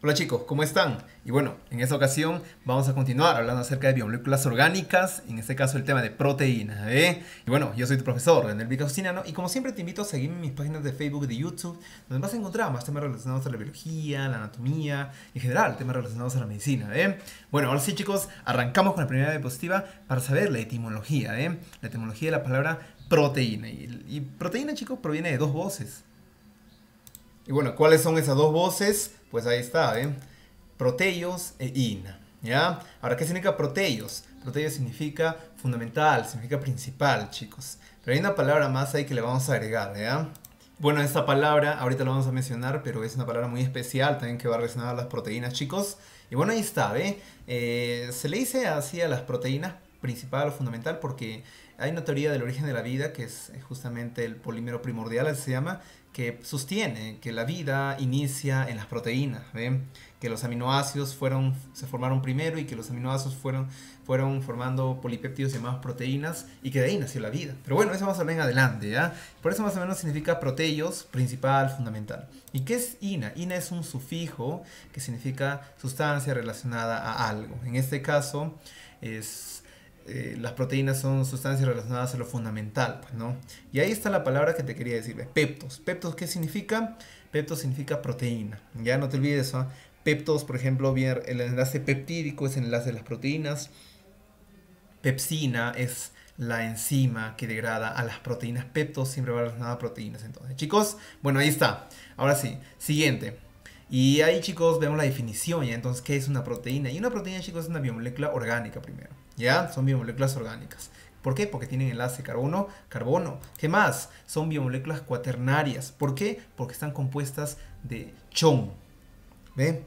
Hola chicos, ¿cómo están? Y bueno, en esta ocasión vamos a continuar hablando acerca de biomoléculas orgánicas, en este caso el tema de proteínas, ¿eh? Y bueno, yo soy tu profesor, Leonel Vicaustignano, y como siempre te invito a seguirme en mis páginas de Facebook y de YouTube, donde vas a encontrar más temas relacionados a la biología, la anatomía, y en general temas relacionados a la medicina, ¿eh? Bueno, ahora sí chicos, arrancamos con la primera diapositiva para saber la etimología, ¿eh? La etimología de la palabra proteína. Y proteína chicos proviene de dos voces. Y bueno, ¿cuáles son esas dos voces? Pues ahí está, ¿eh? Proteios e ina, ¿ya? Ahora, ¿qué significa proteios? Proteios significa fundamental, significa principal, chicos. Pero hay una palabra más ahí que le vamos a agregar, ¿ya? Bueno, esta palabra, ahorita lo vamos a mencionar, pero es una palabra muy especial también que va relacionada a las proteínas, chicos. Y bueno, ahí está, ¿ve? Se le dice así a las proteínas principal o fundamental porque hay una teoría del origen de la vida que es justamente el polímero primordial, así se llama, que sostiene que la vida inicia en las proteínas, ¿ve? Que los aminoácidos se formaron primero y que los aminoácidos fueron formando polipéptidos llamados proteínas y que de ahí nació la vida. Pero bueno, eso vamos a ver en adelante, ¿ya? Por eso más o menos significa proteios, principal, fundamental. ¿Y qué es ina? Ina es un sufijo que significa sustancia relacionada a algo. En este caso las proteínas son sustancias relacionadas a lo fundamental, pues, ¿no? Y ahí está la palabra que te quería decir, peptos. ¿Peptos qué significa? Peptos significa proteína. Ya no te olvides, ¿no? Peptos, por ejemplo, bien, el enlace peptídico es el enlace de las proteínas. Pepsina es la enzima que degrada a las proteínas. Peptos siempre va relacionada a proteínas. Entonces, chicos, bueno, ahí está. Ahora sí, siguiente. Y ahí, chicos, vemos la definición, ¿ya? Entonces, ¿qué es una proteína? Y una proteína, chicos, es una biomolécula orgánica primero, ¿ya? Son biomoléculas orgánicas. ¿Por qué? Porque tienen enlace carbono. ¿Qué más? Son biomoléculas cuaternarias. ¿Por qué? Porque están compuestas de chon, ¿ve?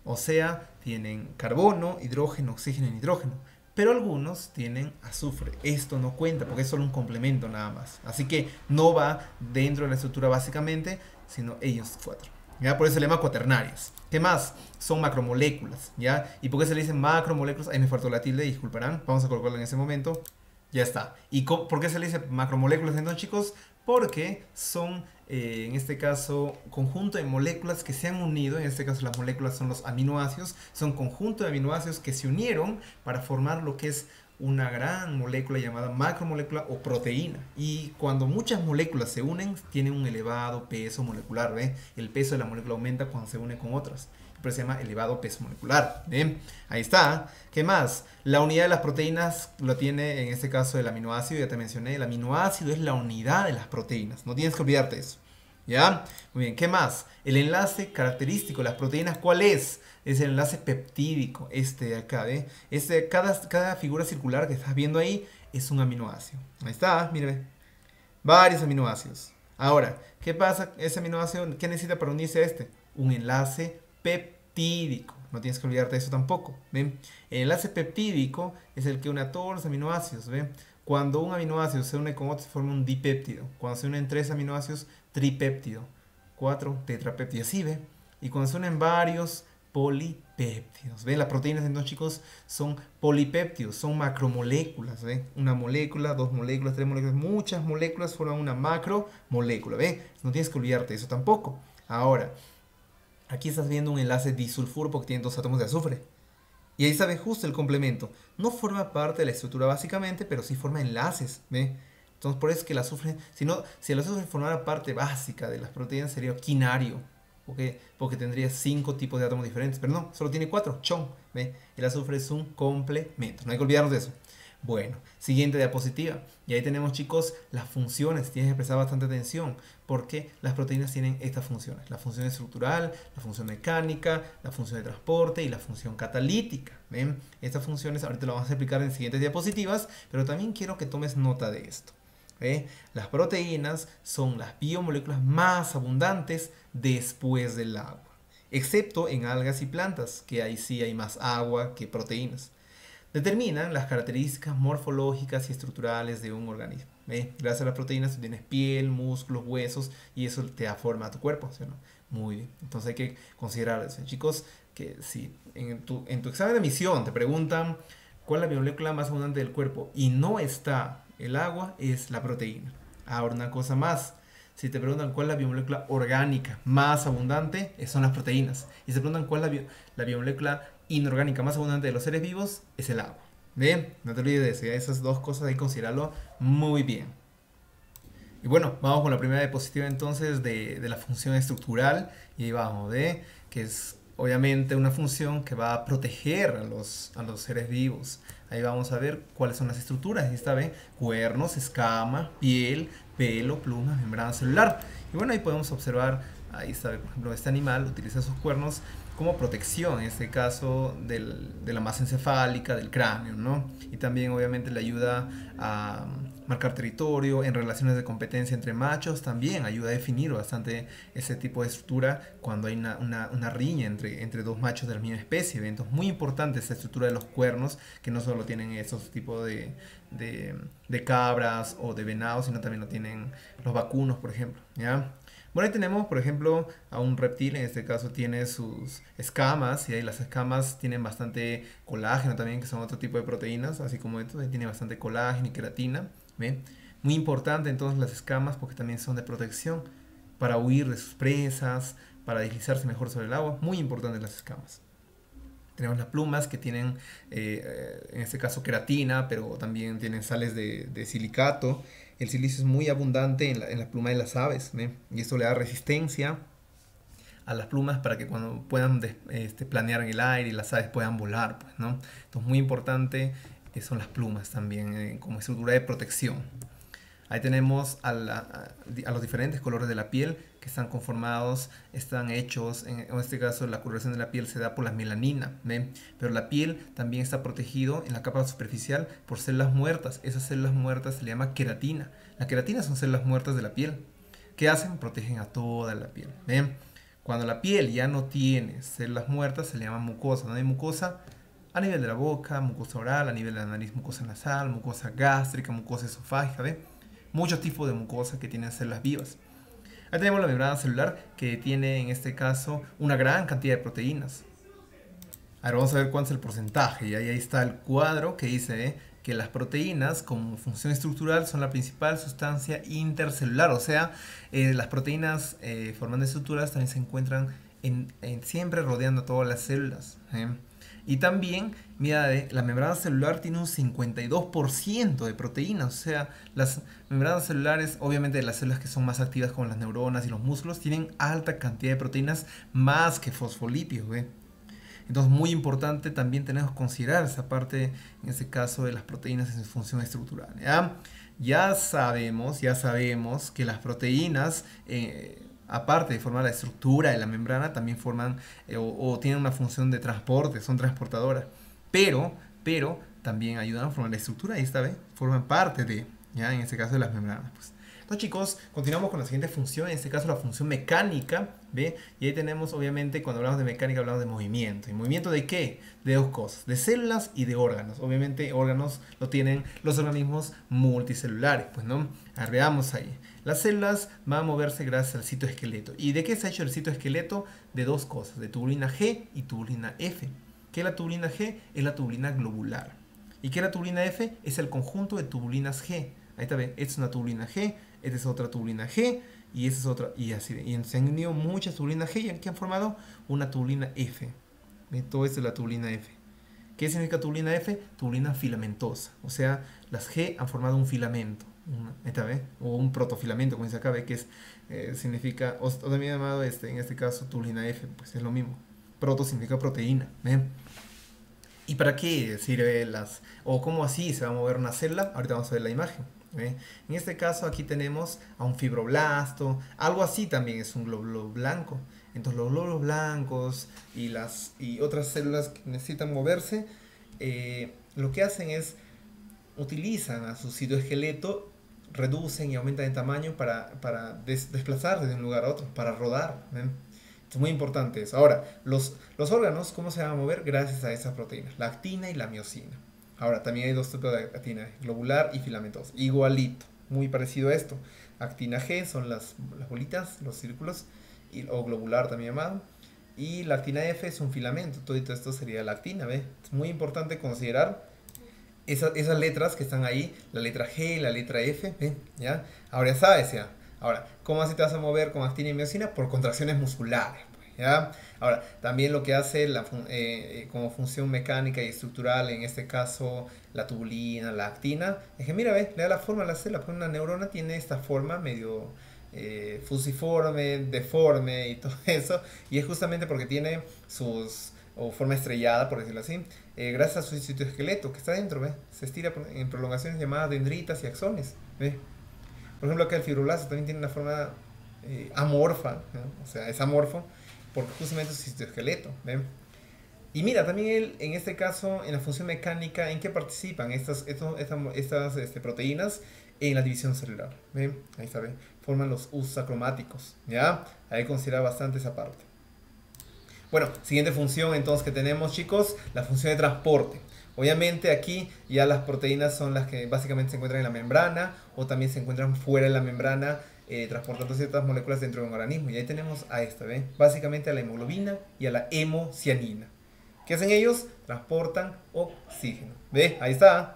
O sea, tienen carbono, hidrógeno, oxígeno y nitrógeno. Pero algunos tienen azufre. Esto no cuenta porque es solo un complemento nada más. Así que no va dentro de la estructura básicamente, sino ellos cuatro. ¿Ya? Por eso se le llama cuaternarias. ¿Qué más? Son macromoléculas. ¿Ya? ¿Y por qué se le dicen macromoléculas? Ahí me faltó la tilde, disculparán. Vamos a colocarla en ese momento. Ya está. ¿Y por qué se le dice macromoléculas entonces, chicos? Porque son, en este caso, conjunto de moléculas que se han unido. En este caso, las moléculas son los aminoácidos. Son conjunto de aminoácidos que se unieron para formar lo que es una gran molécula llamada macromolécula o proteína. Y cuando muchas moléculas se unen, tienen un elevado peso molecular, ¿ve? El peso de la molécula aumenta cuando se une con otras. Pero se llama elevado peso molecular. ¿Bien? Ahí está. ¿Qué más? La unidad de las proteínas lo tiene en este caso el aminoácido, ya te mencioné. El aminoácido es la unidad de las proteínas. No tienes que olvidarte eso. ¿Ya? Muy bien. ¿Qué más? El enlace característico de las proteínas, ¿cuál es? Es el enlace peptídico, este de acá, ¿ve? Cada figura circular que estás viendo ahí es un aminoácido. Ahí está, mire. Varios aminoácidos. Ahora, ¿qué pasa? Ese aminoácido, ¿qué necesita para unirse a este? Un enlace peptídico. No tienes que olvidarte de eso tampoco. ¿Ven? El enlace peptídico es el que une a todos los aminoácidos. ¿Ven? Cuando un aminoácido se une con otro, se forma un dipéptido. Cuando se unen tres aminoácidos, tripéptido. Cuatro, tetrapéptido. Así, ¿ve? Y cuando se unen varios, polipéptidos. ¿Ven? Las proteínas, entonces, chicos, son polipéptidos, son macromoléculas. ¿Ven? Una molécula, dos moléculas, tres moléculas, muchas moléculas forman una macromolécula. ¿Ven? No tienes que olvidarte de eso tampoco. Ahora, aquí estás viendo un enlace disulfuro porque tiene dos átomos de azufre. Y ahí sabe justo el complemento. No forma parte de la estructura básicamente, pero sí forma enlaces. ¿Ve? Entonces por eso es que el azufre, si el azufre formara parte básica de las proteínas sería quinario. Porque tendría 5 tipos de átomos diferentes. Pero no, solo tiene 4. Chon. ¿Ve? El azufre es un complemento. No hay que olvidarnos de eso. Bueno, siguiente diapositiva. Y ahí tenemos, chicos, las funciones. Tienes que prestar bastante atención porque las proteínas tienen estas funciones. La función estructural, la función mecánica, la función de transporte y la función catalítica. ¿Ven? Estas funciones ahorita lo vamos a explicar en siguientes diapositivas, pero también quiero que tomes nota de esto. ¿Ve? Las proteínas son las biomoléculas más abundantes después del agua, excepto en algas y plantas, que ahí sí hay más agua que proteínas. Determinan las características morfológicas y estructurales de un organismo. ¿Ve? Gracias a las proteínas tú tienes piel, músculos, huesos y eso te da forma a tu cuerpo, ¿sí o no? Muy bien. Entonces hay que considerar eso. Chicos, que si en tu examen de admisión te preguntan cuál es la biomolécula más abundante del cuerpo y no está el agua, es la proteína. Ahora una cosa más. Si te preguntan cuál es la biomolécula orgánica más abundante, son las proteínas. Y si te preguntan cuál es la biomolécula inorgánica más abundante de los seres vivos, es el agua. ¿Bien? No te olvides de eso, ¿ya? Esas dos cosas hay que considerarlo muy bien. Y bueno, vamos con la primera diapositiva entonces de la función estructural. Y ahí vamos, ¿ve? Que es obviamente una función que va a proteger a los seres vivos. Ahí vamos a ver cuáles son las estructuras. Ahí está, ¿ve? Cuernos, escama, piel, pelo, plumas, membrana celular. Y bueno, ahí podemos observar, ahí está, por ejemplo, este animal utiliza sus cuernos como protección, en este caso de la masa encefálica, del cráneo, ¿no? Y también obviamente le ayuda a marcar territorio, en relaciones de competencia entre machos, también ayuda a definir bastante ese tipo de estructura cuando hay una riña entre dos machos de la misma especie. Entonces, muy importante esta estructura de los cuernos, que no solo tienen esos tipos de cabras o de venados, sino también lo tienen los vacunos, por ejemplo, ¿ya? Bueno, ahí tenemos, por ejemplo, a un reptil, en este caso tiene sus escamas, y ahí las escamas tienen bastante colágeno también, que son otro tipo de proteínas, así como esto, ahí tiene bastante colágeno y queratina, ¿ve? Muy importante entonces las escamas porque también son de protección, para huir de sus presas, para deslizarse mejor sobre el agua, muy importantes las escamas. Tenemos las plumas que tienen, en este caso, queratina, pero también tienen sales de silicato. El silicio es muy abundante en la pluma de las aves, ¿ve? Y esto le da resistencia a las plumas para que cuando puedan planear en el aire y las aves puedan volar, pues, ¿no? Entonces, muy importante son las plumas también como estructura de protección. Ahí tenemos a los diferentes colores de la piel que están conformados, están hechos, en este caso la coloración de la piel se da por la melanina, ¿ven? Pero la piel también está protegido en la capa superficial por células muertas. Esas células muertas se le llama queratina. La queratina son células muertas de la piel. ¿Qué hacen? Protegen a toda la piel, ¿ven? Cuando la piel ya no tiene células muertas se le llama mucosa. ¿No hay mucosa? A nivel de la boca, mucosa oral, a nivel de la nariz, mucosa nasal, mucosa gástrica, mucosa esofágica, ¿ven? Muchos tipos de mucosa que tienen células vivas. Ahí tenemos la membrana celular que tiene en este caso una gran cantidad de proteínas. Ahora vamos a ver cuánto es el porcentaje. Y ahí está el cuadro que dice que las proteínas como función estructural son la principal sustancia intercelular. O sea, las proteínas formando estructuras también se encuentran siempre rodeando todas las células. Y también, mira, la membrana celular tiene un 52% de proteínas. O sea, las membranas celulares, obviamente las células que son más activas como las neuronas y los músculos, tienen alta cantidad de proteínas más que fosfolípidos, ¿ve? Entonces, muy importante también tenemos que considerar esa parte, en este caso, de las proteínas en su función estructural, ¿ya? Ya sabemos que las proteínas aparte de formar la estructura de la membrana, también forman o tienen una función de transporte, son transportadoras. Pero también ayudan a formar la estructura y esta vez forman parte de, ya en este caso, de las membranas. Pues. Entonces, chicos, continuamos con la siguiente función, en este caso la función mecánica, ¿ve? Y ahí tenemos, obviamente, cuando hablamos de mecánica, hablamos de movimiento. ¿Y movimiento de qué? De dos cosas, de células y de órganos. Obviamente, órganos lo tienen los organismos multicelulares, pues, ¿no? A ver, veamos ahí. Las células van a moverse gracias al citoesqueleto. ¿Y de qué se ha hecho el citoesqueleto? De dos cosas, de tubulina G y tubulina F. ¿Qué es la tubulina G? Es la tubulina globular. ¿Y qué es la tubulina F? Es el conjunto de tubulinas G. Ahí está, ¿ven? Esta es una tubulina G, esta es otra tubulina G, y esta es otra, y así. Y se han unido muchas tubulinas G que han formado una tubulina F. ¿Ven? Todo esto es la tubulina F. ¿Qué significa tubulina F? Tubulina filamentosa. O sea, las G han formado un filamento. Esta vez, o un protofilamento, como dice acá, que es, significa, o también llamado en este caso tubulina F, pues es lo mismo. Proto significa proteína. ¿Y para qué sirve o cómo así se va a mover una célula? Ahorita vamos a ver la imagen. En este caso aquí tenemos a un fibroblasto, algo así también es un glóbulo blanco. Entonces los glóbulos blancos y otras células que necesitan moverse, lo que hacen es utilizan a su citoesqueleto, reducen y aumentan de tamaño para desplazarse de un lugar a otro, para rodar. Es muy importante eso. Ahora, los órganos, ¿cómo se van a mover? Gracias a esas proteínas, la actina y la miosina. Ahora, también hay dos tipos de actina, globular y filamentosa. Igualito, muy parecido a esto. Actina G son las bolitas, los círculos, o globular también llamado. Y la actina F es un filamento. Todo esto sería la actina, ¿ves? Es muy importante considerar esas letras que están ahí, la letra G y la letra F, ¿ven? ¿Ya? Ahora ya sabes, ya. Ahora, ¿cómo así te vas a mover con actina y miocina? Por contracciones musculares, pues, ¿ya? Ahora, también lo que hace como función mecánica y estructural, en este caso la tubulina, la actina, es que mira, ve, le da la forma a la célula, pues una neurona tiene esta forma medio fusiforme, deforme y todo eso, y es justamente porque tiene o forma estrellada, por decirlo así, gracias a su citoesqueleto que está dentro, ¿ve? Se estira en prolongaciones llamadas dendritas y axones, ¿ve? Por ejemplo, acá el fibroblasto también tiene una forma amorfa, ¿no? O sea, es amorfo porque justamente es su citoesqueleto, ¿ven? Y mira, también él, en este caso, en la función mecánica, ¿en qué participan estas proteínas? En la división celular, ¿ven? Ahí está, ¿ven? Forman los usos acromáticos, ¿ya? Hay que considerar bastante esa parte. Bueno, siguiente función entonces que tenemos, chicos, la función de transporte. Obviamente aquí ya las proteínas son las que básicamente se encuentran en la membrana o también se encuentran fuera de la membrana transportando ciertas moléculas dentro de un organismo. Y ahí tenemos a esta, ¿ven? Básicamente a la hemoglobina y a la hemocianina. ¿Qué hacen ellos? Transportan oxígeno. ¿Ve? Ahí está.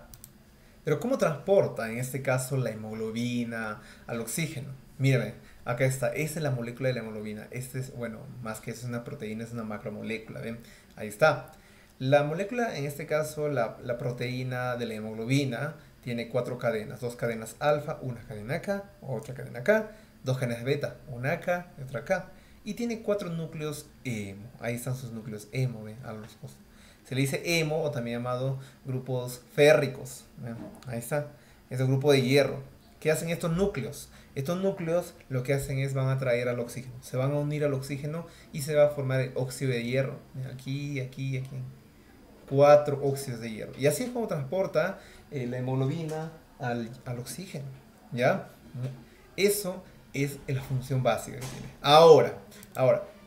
Pero ¿cómo transporta en este caso la hemoglobina al oxígeno? Mírame, acá está. Esta es la molécula de la hemoglobina. Este es, bueno, más que eso es una proteína, es una macromolécula. ¿Ven? Ahí está. La molécula, en este caso, la proteína de la hemoglobina, tiene 4 cadenas. 2 cadenas alfa, una cadena acá, otra cadena acá. 2 cadenas beta, una acá y otra acá. Y tiene 4 núcleos hemo. Ahí están sus núcleos hemo, ¿ven? A los costados. Se le dice hemo o también llamado grupos férricos. ¿Ven? Ahí está. Es el grupo de hierro. ¿Qué hacen estos núcleos? Estos núcleos lo que hacen es van a atraer al oxígeno. Se van a unir al oxígeno y se va a formar el óxido de hierro. Aquí, aquí, aquí. 4 óxidos de hierro. Y así es como transporta la hemoglobina al oxígeno. ¿Ya? Eso es la función básica que tiene. Ahora,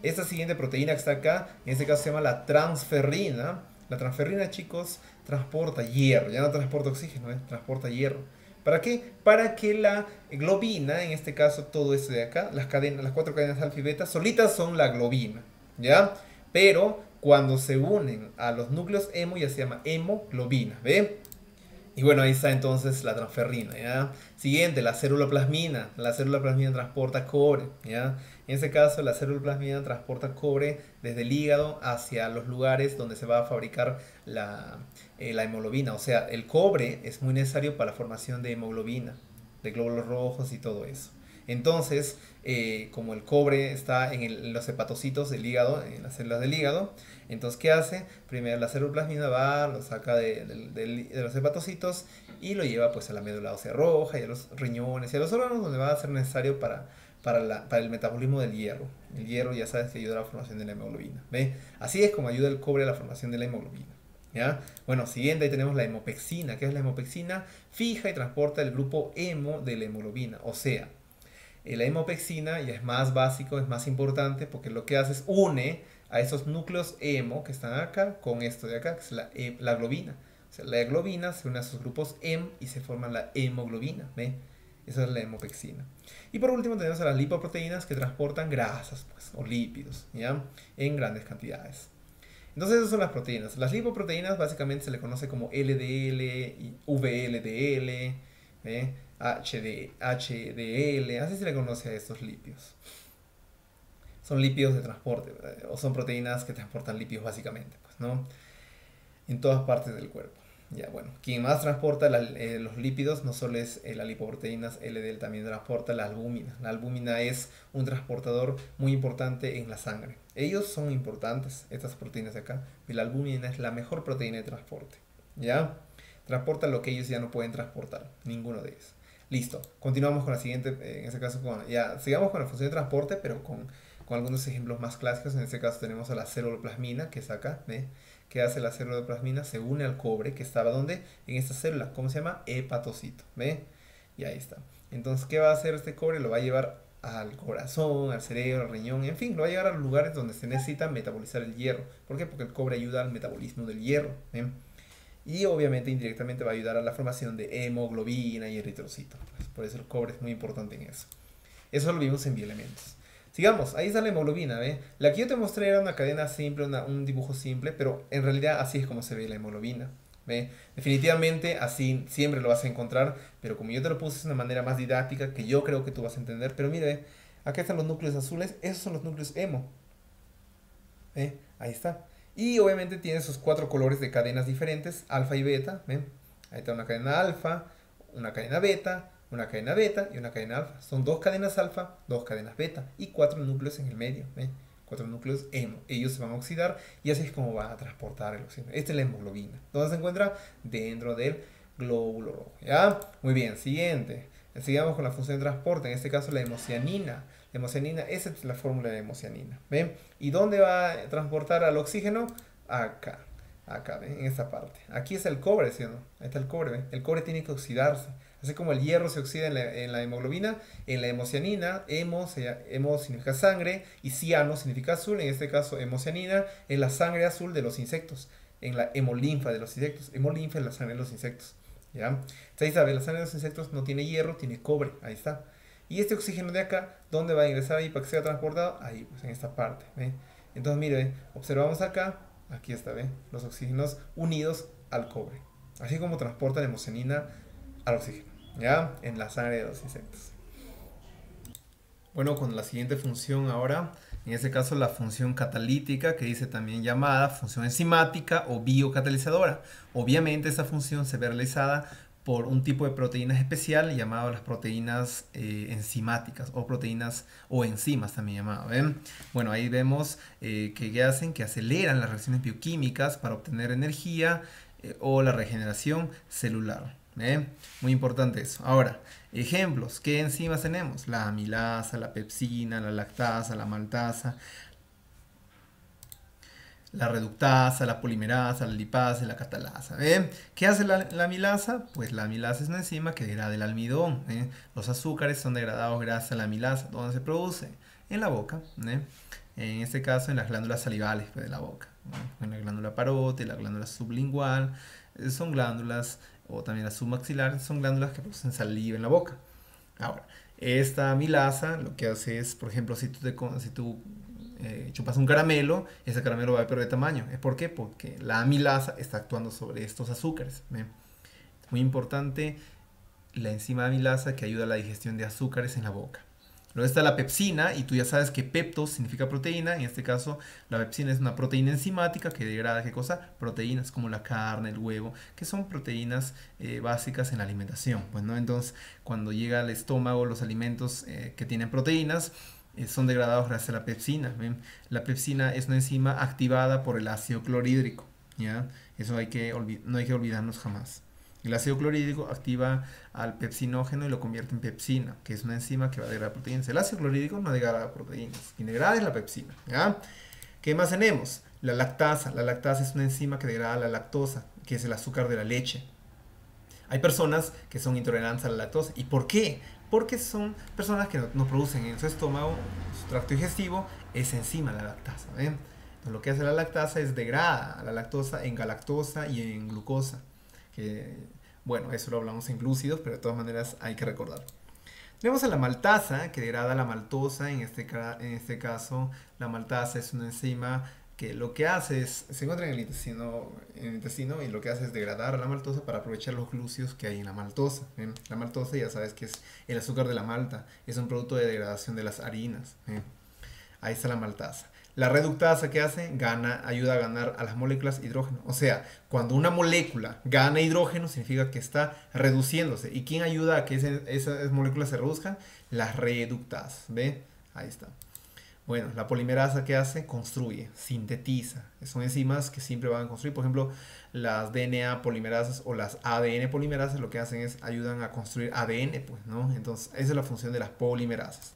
esta siguiente proteína que está acá, en este caso se llama la transferrina. La transferrina, chicos, transporta hierro. Ya no transporta oxígeno, transporta hierro. ¿Para qué? Para que la globina, en este caso todo esto de acá, las 4 cadenas alfa y beta, solitas son la globina. ¿Ya? Pero cuando se unen a los núcleos hemo ya se llama hemoglobina. ¿Ve? Y bueno, ahí está entonces la transferrina, ¿ya? Siguiente, la célula plasmina. La célula plasmina transporta cobre, ¿ya? En este caso, la célula plasmina transporta cobre desde el hígado hacia los lugares donde se va a fabricar la hemoglobina. O sea, el cobre es muy necesario para la formación de hemoglobina, de glóbulos rojos y todo eso. Entonces, como el cobre está en los hepatocitos del hígado, en las células del hígado, entonces, ¿qué hace? Primero la célula plasmina va, lo saca de los hepatocitos y lo lleva pues a la médula ósea roja y a los riñones y a los órganos donde va a ser necesario para el metabolismo del hierro. El hierro ya sabes que ayuda a la formación de la hemoglobina. ¿Ve? Así es como ayuda el cobre a la formación de la hemoglobina. ¿Ya? Bueno, siguiente ahí tenemos la hemopexina. ¿Qué es la hemopexina? Fija y transporta el grupo hemo de la hemoglobina. O sea, la hemopexina ya es más básico, es más importante porque lo que hace es une a esos núcleos hemo que están acá con esto de acá, que es la globina. O sea, la globina se une a sus grupos hem y se forma la hemoglobina. ¿Ve? Esa es la hemopexina. Y por último tenemos a las lipoproteínas que transportan grasas pues, o lípidos, ¿ya? En grandes cantidades. Entonces esas son las proteínas. Las lipoproteínas básicamente se le conoce como LDL, y VLDL, HDL, así se le conoce a estos lípidos. Son lípidos de transporte, ¿verdad? O son proteínas que transportan lípidos básicamente, pues, ¿no? En todas partes del cuerpo. Ya, bueno, quien más transporta los lípidos no solo es la lipoproteínas LDL, también transporta la albúmina. La albúmina es un transportador muy importante en la sangre. Ellos son importantes, estas proteínas de acá, y la albúmina es la mejor proteína de transporte. ¿Ya? Transporta lo que ellos ya no pueden transportar, ninguno de ellos. Listo, continuamos con la siguiente, en este caso, ya, sigamos con la función de transporte, pero con algunos ejemplos más clásicos. En este caso tenemos a la célula plasmina, que es acá, ¿ve? ¿Qué hace la célula plasmina? Se une al cobre que estaba ¿dónde? En esta célula. ¿Cómo se llama? Hepatocito. ¿Ve? Y ahí está. Entonces, ¿qué va a hacer este cobre? Lo va a llevar al corazón, al cerebro, al riñón, en fin, lo va a llevar a los lugares donde se necesita metabolizar el hierro. ¿Por qué? Porque el cobre ayuda al metabolismo del hierro. ¿Ve? Y obviamente indirectamente va a ayudar a la formación de hemoglobina y eritrocitos. Pues, por eso el cobre es muy importante en eso. Eso lo vimos en bioelementos. Sigamos, ahí está la hemoglobina, ¿ve? La que yo te mostré era una cadena simple, un dibujo simple, pero en realidad así es como se ve la hemoglobina. ¿Ve? Definitivamente así siempre lo vas a encontrar, pero como yo te lo puse de una manera más didáctica, que yo creo que tú vas a entender, pero mire, acá están los núcleos azules, esos son los núcleos hemo. ¿Ve? Ahí está. Y obviamente tiene sus cuatro colores de cadenas diferentes, alfa y beta. ¿Ven? Ahí está una cadena alfa, una cadena beta, una cadena beta y una cadena alfa. Son dos cadenas alfa, dos cadenas beta y cuatro núcleos en el medio. ¿Ven? Cuatro núcleos hemo. Ellos se van a oxidar y así es como va a transportar el oxígeno. Esta es la hemoglobina. ¿Dónde se encuentra? Dentro del glóbulo rojo. ¿Ya? Muy bien, siguiente. Sigamos con la función de transporte, en este caso la hemocianina. La hemocianina, esa es la fórmula de hemocianina. ¿Ven? ¿Y dónde va a transportar al oxígeno? Acá. Acá, ¿ven? En esta parte. Aquí está el cobre, ¿sí o no? Ahí está el cobre, ¿ven? El cobre tiene que oxidarse. Así como el hierro se oxida en la hemoglobina, en la hemocianina, hemo significa sangre y ciano significa azul. En este caso, hemocianina es la sangre azul de los insectos. En la hemolinfa de los insectos. Hemolinfa es la sangre de los insectos. ¿Ya? Entonces, ahí sabe, la sangre de los insectos no tiene hierro, tiene cobre. Ahí está. Y este oxígeno de acá, ¿dónde va a ingresar ahí para que sea transportado? Ahí, pues en esta parte. ¿Ve? Entonces, mire, observamos acá, aquí está, ¿ve? Los oxígenos unidos al cobre. Así como transporta la hemocianina al oxígeno, ¿ya? En la sangre de los insectos. Bueno, con la siguiente función ahora, en este caso la función catalítica, que dice también llamada función enzimática o biocatalizadora. Obviamente esta función se ve realizada por un tipo de proteínas especial llamado las proteínas enzimáticas o proteínas o enzimas también llamado. ¿Ven? Bueno, ahí vemos que hacen, que aceleran las reacciones bioquímicas para obtener energía o la regeneración celular. Muy importante eso. Ahora, ejemplos, ¿qué enzimas tenemos? La amilasa, la pepsina, la lactasa, la maltasa, la reductasa, la polimerasa, la lipasa y la catalasa. ¿Qué hace la amilasa? Pues la amilasa es una enzima que degrada el almidón. Los azúcares son degradados gracias a la amilasa. ¿Dónde se produce? En la boca. En este caso en las glándulas salivales de la boca. En la glándula parote, la glándula sublingual. Son glándulas, o también la submaxilar, son glándulas que producen saliva en la boca. Ahora, esta amilasa lo que hace es, por ejemplo, si tú chupas un caramelo, ese caramelo va a perder tamaño. ¿Es por qué? Porque la amilasa está actuando sobre estos azúcares. Muy importante la enzima amilasa que ayuda a la digestión de azúcares en la boca. Luego está la pepsina, y tú ya sabes que peptos significa proteína. En este caso, la pepsina es una proteína enzimática que degrada, ¿qué cosa? Proteínas como la carne, el huevo, que son proteínas básicas en la alimentación. Bueno, entonces, cuando llega al estómago, los alimentos que tienen proteínas son degradados gracias a la pepsina. ¿Ven? La pepsina es una enzima activada por el ácido clorhídrico. ¿Ya? Eso no hay que olvidarnos jamás. El ácido clorhídrico activa al pepsinógeno y lo convierte en pepsina, que es una enzima que va a degradar proteínas. El ácido clorhídrico no degrada proteínas, quien degrada es la pepsina. ¿Ya? ¿Qué más tenemos? La lactasa. La lactasa es una enzima que degrada la lactosa, que es el azúcar de la leche. Hay personas que son intolerantes a la lactosa. ¿Y por qué? Porque son personas que no producen en su estómago, en su tracto digestivo, esa enzima, la lactasa. ¿Ven? Entonces, lo que hace la lactasa es degrada la lactosa en galactosa y en glucosa. Que, bueno, eso lo hablamos en glúcidos, pero de todas maneras hay que recordar. Tenemos a la maltasa, que degrada la maltosa. En este caso, la maltasa es una enzima que lo que hace es, se encuentra en el intestino y lo que hace es degradar la maltosa para aprovechar los glúcidos que hay en la maltosa. La maltosa ya sabes que es el azúcar de la malta, es un producto de degradación de las harinas. Ahí está la maltasa. La reductasa, ¿qué hace? Ayuda a ganar a las moléculas hidrógeno. O sea, cuando una molécula gana hidrógeno, significa que está reduciéndose. ¿Y quién ayuda a que esas moléculas se reduzcan? Las reductasas. ¿Ve? Ahí está. Bueno, la polimerasa, ¿qué hace? Construye, sintetiza. Son enzimas que siempre van a construir. Por ejemplo, las DNA polimerasas o las ADN polimerasas lo que hacen es ayudan a construir ADN, pues, ¿no? Entonces, esa es la función de las polimerasas.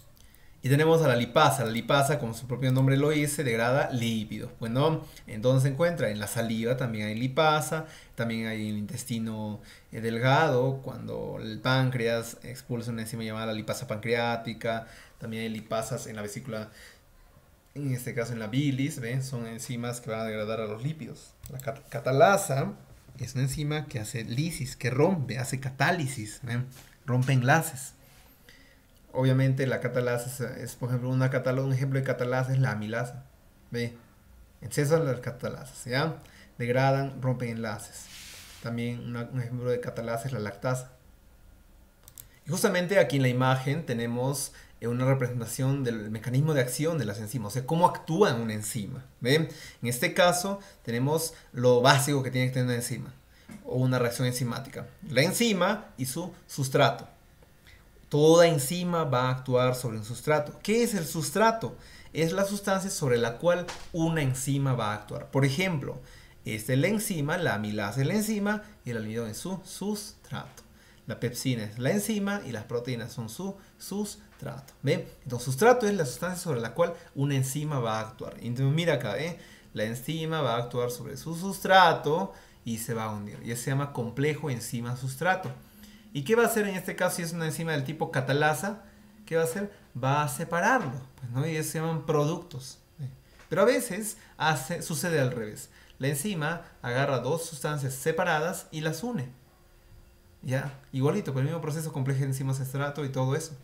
Y tenemos a la lipasa. La lipasa, como su propio nombre lo dice, degrada lípidos. Bueno, entonces se encuentra en la saliva, también hay lipasa, también hay en el intestino delgado, cuando el páncreas expulsa una enzima llamada la lipasa pancreática, también hay lipasas en la vesícula, en este caso en la bilis, ¿ven? Son enzimas que van a degradar a los lípidos. La catalasa es una enzima que hace lisis, que rompe, hace catálisis, ¿ven? Rompe enlaces. Obviamente la catalasa es, por ejemplo, un ejemplo de catalasa es la amilasa. ¿Ve? Exceso de las catalasas, ¿ya? Degradan, rompen enlaces. También un ejemplo de catalasa es la lactasa. Y justamente aquí en la imagen tenemos una representación del mecanismo de acción de las enzimas, o sea, cómo actúa una enzima. ¿Ven? En este caso tenemos lo básico que tiene que tener una enzima, o una reacción enzimática. La enzima y su sustrato. Toda enzima va a actuar sobre un sustrato. ¿Qué es el sustrato? Es la sustancia sobre la cual una enzima va a actuar. Por ejemplo, esta es la enzima, la amilasa es la enzima y el almidón es su sustrato. La pepsina es la enzima y las proteínas son su sustrato. ¿Ven? Entonces, sustrato es la sustancia sobre la cual una enzima va a actuar. Entonces, mira acá, la enzima va a actuar sobre su sustrato y se va a unir. Y eso se llama complejo enzima-sustrato. ¿Y qué va a hacer en este caso si es una enzima del tipo catalasa? ¿Qué va a hacer? Va a separarlo, pues, ¿no? Y eso se llaman productos. Pero a veces sucede al revés. La enzima agarra dos sustancias separadas y las une. ¿Ya? Igualito, con el mismo proceso complejo de enzima-sustrato y todo eso.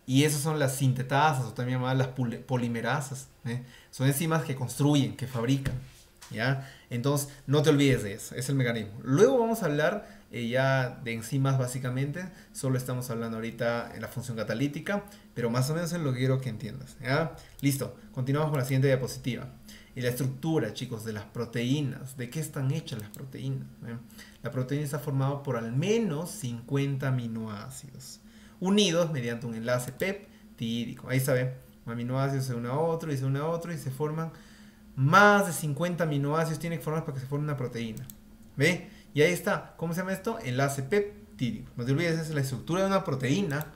Y esas son las sintetasas, o también llamadas las polimerasas. Son enzimas que construyen, que fabrican. ¿Ya? Entonces, no te olvides de eso, es el mecanismo. Luego vamos a hablar ya de enzimas básicamente, solo estamos hablando ahorita en la función catalítica, pero más o menos es lo que quiero que entiendas. ¿Ya? Listo, continuamos con la siguiente diapositiva. Y la estructura, chicos, de las proteínas. ¿De qué están hechas las proteínas? La proteína está formada por al menos 50 aminoácidos, unidos mediante un enlace peptídico. Ahí está, ¿ve? Un aminoácido se une a otro y se une a otro y se forman más de 50 aminoácidos tiene que formar para que se forme una proteína. ¿Ve? Y ahí está. ¿Cómo se llama esto? Enlace peptídico. No te olvides, esa es la estructura de una proteína.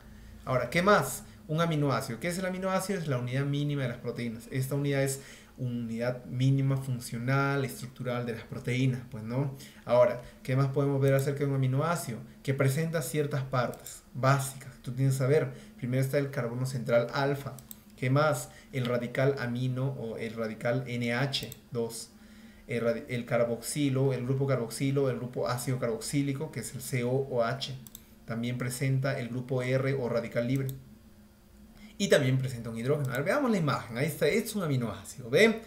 Ahora, ¿qué más? Un aminoácido. ¿Qué es el aminoácido? Es la unidad mínima de las proteínas. Esta unidad es unidad mínima funcional, estructural de las proteínas, pues, ¿no? Ahora, ¿qué más podemos ver acerca de un aminoácido? Que presenta ciertas partes básicas que tú tienes que saber. Primero está el carbono central alfa. ¿Qué más? El radical amino o el radical NH2. El carboxilo, el grupo carboxilo, el grupo ácido carboxílico, que es el COOH. También presenta el grupo R o radical libre. Y también presenta un hidrógeno. A ver, veamos la imagen. Ahí está, es un aminoácido. ¿Ven?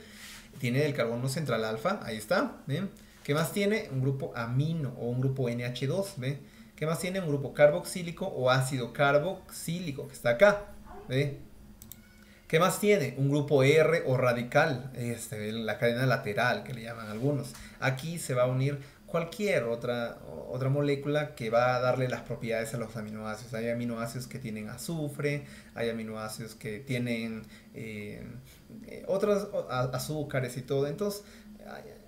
Tiene el carbono central alfa. Ahí está. ¿Ven? ¿Qué más tiene? Un grupo amino o un grupo NH2. ¿Ven? ¿Qué más tiene? Un grupo carboxílico o ácido carboxílico, que está acá. ¿Ven? ¿Qué más tiene? Un grupo R o radical, la cadena lateral que le llaman algunos. Aquí se va a unir cualquier otra molécula que va a darle las propiedades a los aminoácidos. Hay aminoácidos que tienen azufre, hay aminoácidos que tienen otros azúcares y todo. Entonces,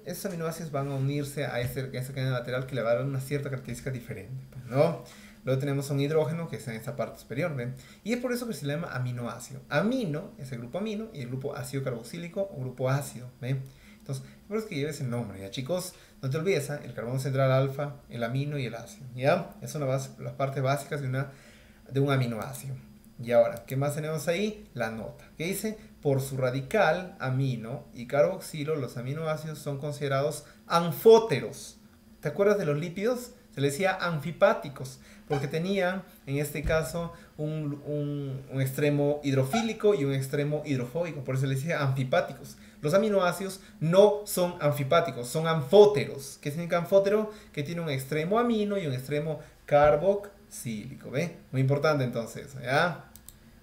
esos aminoácidos van a unirse a esa cadena lateral que le va a dar una cierta característica diferente, ¿no? Luego tenemos un hidrógeno que está en esta parte superior, ¿ven? Y es por eso que se le llama aminoácido. Amino es el grupo amino y el grupo ácido carboxílico o grupo ácido, ¿ven? Entonces, por eso es que lleva ese nombre, ¿ya, chicos? No te olvides, el carbono central alfa, el amino y el ácido, ¿ya? Esas son las partes básicas de un aminoácido. Y ahora, ¿qué más tenemos ahí? La nota. ¿Qué dice? Por su radical, amino y carboxilo, los aminoácidos son considerados anfóteros. ¿Te acuerdas de los lípidos? Se les decía anfipáticos, porque tenían, en este caso, un extremo hidrofílico y un extremo hidrofóbico. Por eso se les decía anfipáticos. Los aminoácidos no son anfipáticos, son anfóteros. ¿Qué significa anfótero? Que tiene un extremo amino y un extremo carboxílico. ¿Ve? Muy importante entonces, ¿ya?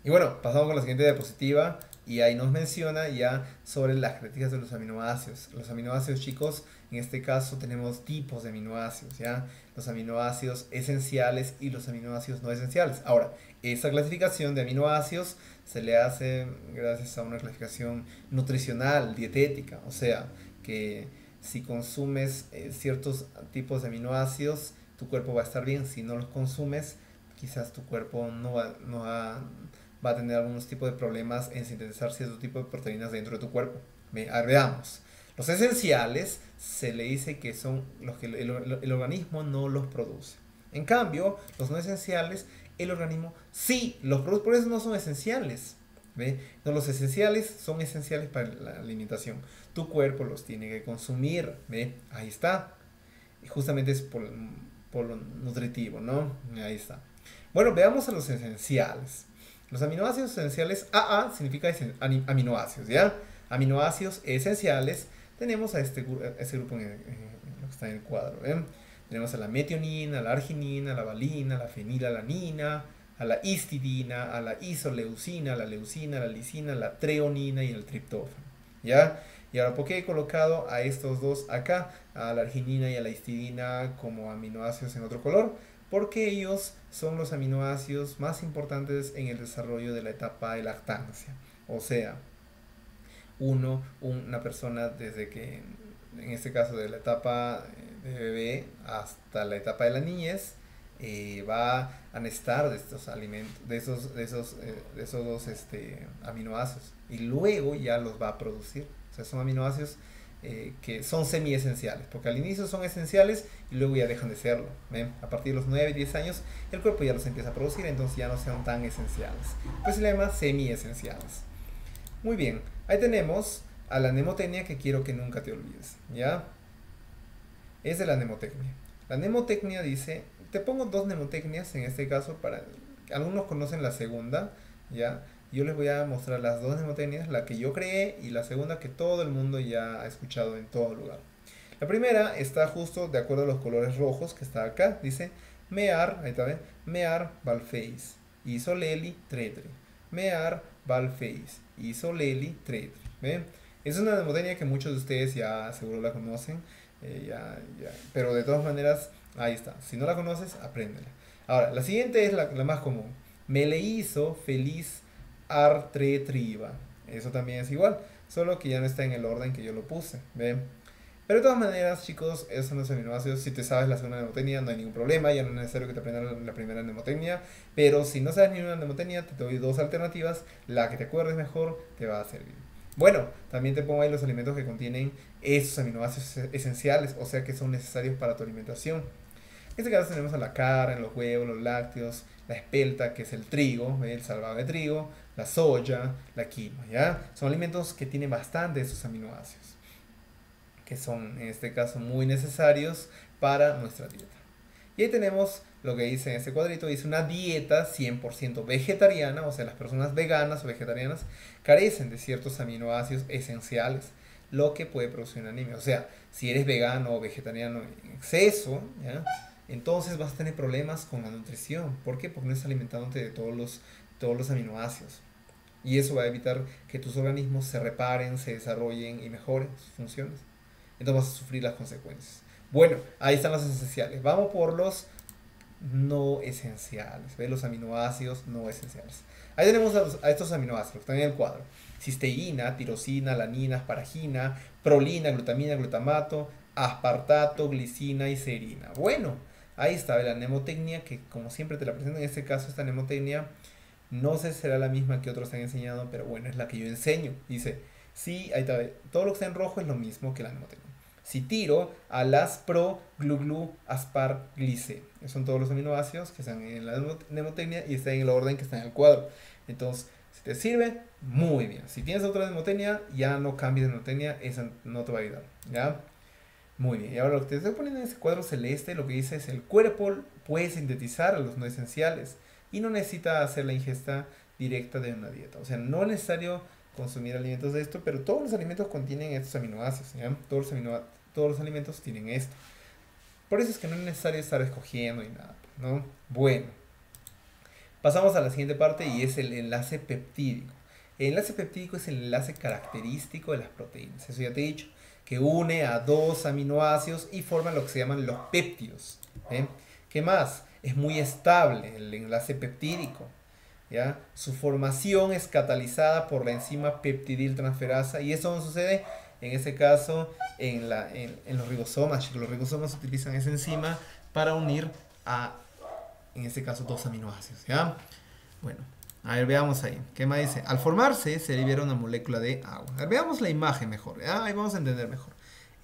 Y bueno, pasamos con la siguiente diapositiva. Y ahí nos menciona ya sobre las características de los aminoácidos. Los aminoácidos, chicos, en este caso tenemos tipos de aminoácidos, ¿ya? Los aminoácidos esenciales y los aminoácidos no esenciales. Ahora, esa clasificación de aminoácidos se le hace gracias a una clasificación nutricional, dietética. O sea, que si consumes ciertos tipos de aminoácidos, tu cuerpo va a estar bien. Si no los consumes, quizás tu cuerpo no va a tener algunos tipos de problemas en sintetizar cierto tipo de proteínas dentro de tu cuerpo. Veamos. Los esenciales se le dice que son los que el organismo no los produce. En cambio, los no esenciales, el organismo sí los produce, por eso no son esenciales. ¿Ve? No, los esenciales son esenciales para la alimentación. Tu cuerpo los tiene que consumir. ¿Ve? Ahí está. Y justamente es por lo nutritivo, ¿no? Ahí está. Bueno, veamos a los esenciales. Los aminoácidos esenciales, AA significa aminoácidos, ¿ya? Aminoácidos esenciales, tenemos a este grupo en lo que está en el cuadro. ¿Ven? Tenemos a la metionina, a la arginina, a la valina, a la fenilalanina, a la histidina, a la isoleucina, a la leucina, a la lisina, a la treonina y el triptófano. ¿Ya? Y ahora, ¿por qué he colocado a estos dos acá, a la arginina y a la histidina, como aminoácidos en otro color? Porque ellos son los aminoácidos más importantes en el desarrollo de la etapa de lactancia. O sea, una persona desde que, en este caso de la etapa de bebé hasta la etapa de la niñez, va a necesitar de estos alimentos, de esos dos aminoácidos, y luego ya los va a producir. O sea, son aminoácidos que son semiesenciales, porque al inicio son esenciales y luego ya dejan de serlo. ¿Ven? A partir de los 9, 10 años el cuerpo ya los empieza a producir, entonces ya no son tan esenciales. Pues se le llama semiesenciales. Muy bien, ahí tenemos a la mnemotecnia que quiero que nunca te olvides, ¿ya? Es de la mnemotecnia. La mnemotecnia dice, te pongo dos mnemotecnias en este caso, para algunos conocen la segunda, ¿ya? Yo les voy a mostrar las dos mnemotecnias, la que yo creé y la segunda que todo el mundo ya ha escuchado en todo lugar. La primera está justo de acuerdo a los colores rojos que está acá, dice mear, ahí está, ¿ven? Mear balfeis, isoleli tretri, mear balfeis, isoleli tretri, ¿ven? Es una mnemotecnia que muchos de ustedes ya seguro la conocen, pero de todas maneras, ahí está. Si no la conoces, apréndela. Ahora, la siguiente es la más común. Me le hizo feliz artretriva. Eso también es igual, solo que ya no está en el orden que yo lo puse. ¿Ven? Pero de todas maneras, chicos, esos son los aminoácidos. Si te sabes la segunda mnemotecnia, no hay ningún problema. Ya no es necesario que te aprendas la primera mnemotecnia. Pero si no sabes ninguna mnemotecnia, te doy dos alternativas. La que te acuerdes mejor te va a servir. Bueno, también te pongo ahí los alimentos que contienen esos aminoácidos esenciales, o sea que son necesarios para tu alimentación. En este caso tenemos a la carne, los huevos, los lácteos, la espelta, que es el trigo, el salvado de trigo, la soya, la quinoa, ¿ya? Son alimentos que tienen bastante de esos aminoácidos, que son en este caso muy necesarios para nuestra dieta. Y ahí tenemos lo que dice en este cuadrito, dice una dieta 100% vegetariana, o sea, las personas veganas o vegetarianas carecen de ciertos aminoácidos esenciales, lo que puede producir una anemia. O sea, si eres vegano o vegetariano en exceso, ¿ya? Entonces vas a tener problemas con la nutrición. ¿Por qué? Porque no estás alimentándote de todos los aminoácidos. Y eso va a evitar que tus organismos se reparen, se desarrollen y mejoren sus funciones. Entonces vas a sufrir las consecuencias. Bueno, ahí están los esenciales. Vamos por los no esenciales. ¿Ves? Los aminoácidos no esenciales. Ahí tenemos a estos aminoácidos que están en el cuadro. Cisteína, tirosina, alanina, asparagina, prolina, glutamina, glutamato, aspartato, glicina y serina. Bueno, ahí está la mnemotecnia que como siempre te la presento. En este caso esta mnemotecnia no sé si será la misma que otros te han enseñado, pero bueno, es la que yo enseño. Dice, sí, ahí está, todo lo que está en rojo es lo mismo que la mnemotecnia. Si tiro a las pro, glu glu, aspar, glice. Esos son todos los aminoácidos que están en la mnemotecnia y están en el orden que está en el cuadro. Entonces, si te sirve, muy bien. Si tienes otra mnemotecnia, ya no cambies de mnemotecnia, esa no te va a ayudar. ¿Ya? Muy bien. Y ahora lo que te estoy poniendo en este cuadro celeste, lo que dice es el cuerpo puede sintetizar a los no esenciales y no necesita hacer la ingesta directa de una dieta. O sea, no es necesario consumir alimentos de esto, pero todos los alimentos contienen estos aminoácidos. ¿Ya? Todos los alimentos tienen esto. Por eso es que no es necesario estar escogiendo y nada, ¿no? Bueno, pasamos a la siguiente parte y es el enlace peptídico. El enlace peptídico es el enlace característico de las proteínas. Eso ya te he dicho, que une a dos aminoácidos y forma lo que se llaman los péptidos. ¿Qué más? Es muy estable el enlace peptídico. ¿Ya? Su formación es catalizada por la enzima peptidiltransferasa y eso no sucede en este caso en los ribosomas, chicos. Los ribosomas utilizan esa enzima para unir a, en este caso, dos aminoácidos, ¿ya? Bueno, a ver, veamos ahí. ¿Qué más dice? Al formarse se libera una molécula de agua. A ver, veamos la imagen mejor, ¿ya? Ahí vamos a entender mejor.